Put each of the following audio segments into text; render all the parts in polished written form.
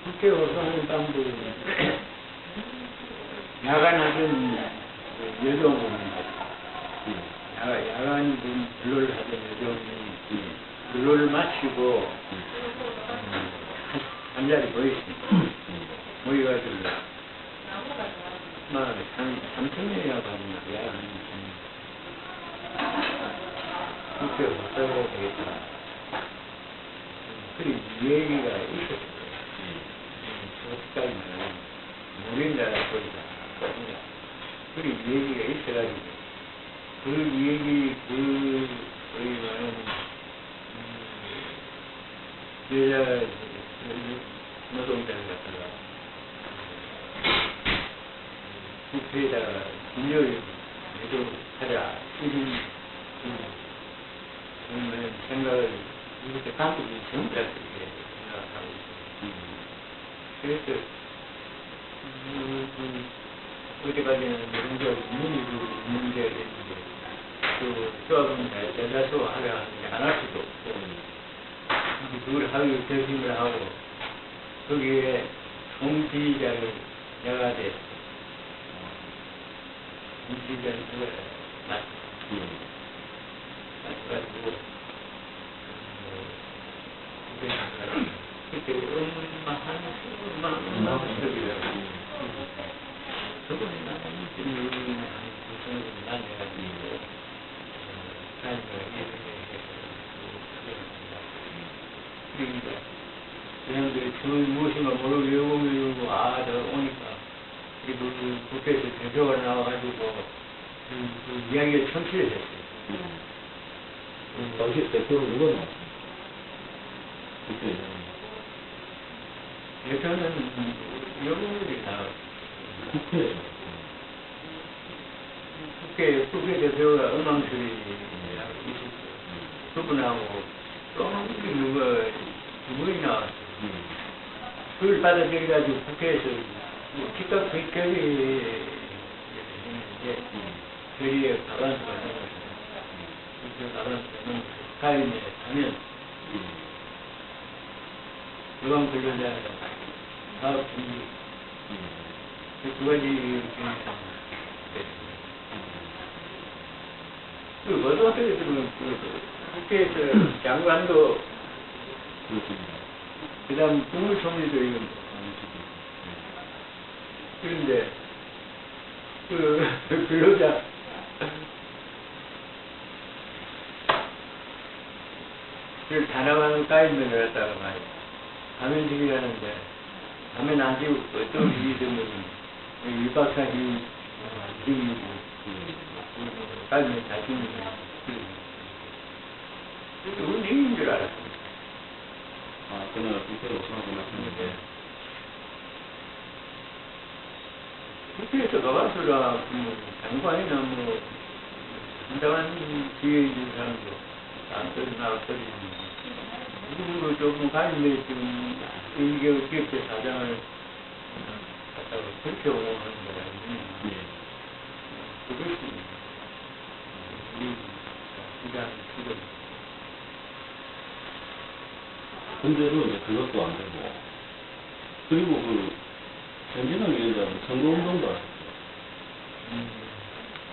국회 호소하는 방법은 야간하던 여정입니다. 야간 근로를 하던 여정이 근로를 마치고 한 자리 모였습니다. 모여가지고 막 3,000명이라고 합니다. 야간 국회 호소해야 되겠다. 그리고 이 얘기가 있었어요. 어떻게 말하면 모른다는 소리가 아니라 그리고 이 얘기가 있어가지고 그 얘기 소리 말하는 여자 노동자를 갖다가 국회에다가 진료를 해도 하자 이런 생각을 이렇게 감독이 전부 다 그렇게 생각하고 있어요. 그래서 어제까지는 문제가 있는데 또 조합은 대다수 하려 하는데 안 할 수도 없고 그걸 하기 결심을 하고 거기에 총지휘자를 내가 돼 총지휘자를 내가 맞춰가지고 그때 얼마나 소리라고 저번에 나는 난 해가지고 그러니까 그냥들이 무엇인가 모르고 외우고 저 오니까 그리고 국회에서 대표가 나와가지고 그 이야기를 청취를 했어요. 당시 대표는 누가 나왔어요? 대표는 여러분들이 나왔어요. 국회에서? 국회 대표가 음악소리라고 있었어요. 그분하고 또 누구이 나왔어요. 그걸 받아들여가지고 국회에서 기껏 그 결의에 가반수가 넘었어요. 그 가반수가 넘어서 가인에 하면 요강 근로자 사업 준비 두 가지 중에서 그 고등학교에서 국회에서 장관도 그 다음 국무총리도 이건 그런데 그 근로자 그 단합하는 가이드를 갖다가 말이야 가면 지기 하는데 가면 안 지고 어떤 일이 되면 이 박사님 지금 가면 자신이 그건 힘인 줄 알았어요. 그날 국회로 오시라고 말씀하셨는데 국회에서 가봤으라 장관이나 상당한 지위에 있는 사람도 남들 나왔거든요. 누구로 조금 가는데 지금 인격 기업체 사장을 갖다가 그렇게 옹호하는 거야. 그것이 우리 시장 지금. 근데도 이제 그것도 안 되고 그리고 그 전진영 위원장은 선거운동도 하셨죠.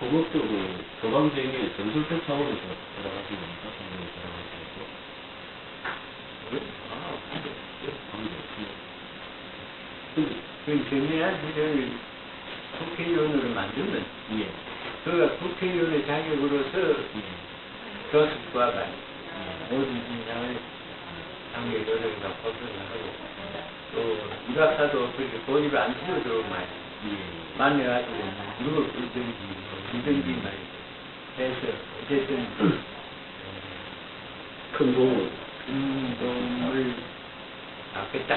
그것도 그 서방제행의 전술적 차원에서 들어가신 겁니까? 선거에 들어가시고. 그 전민한 시절을 국회의원으로 만들면 그가 국회의원의 자격으로서 교섭과 모든 진상을 상계 노력을 거부를 하고 또 유학사도 그렇게 고집을 안 치도록 만나가지고 누굴 불든지 말이죠. 그래서 어쨌든 큰 도움을 받겠다.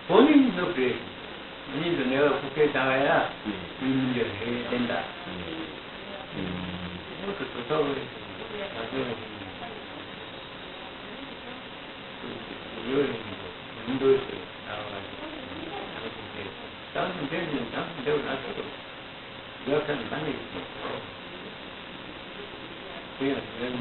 본인도 그래. 본인도 내가 국회에 나가야 이 문제를 해야 된다. 그것도 좋다고 그랬습니다. 나중에 인도에서 나와가지고 당신되고 나서도 유학사는 만나겠죠. 그냥 이런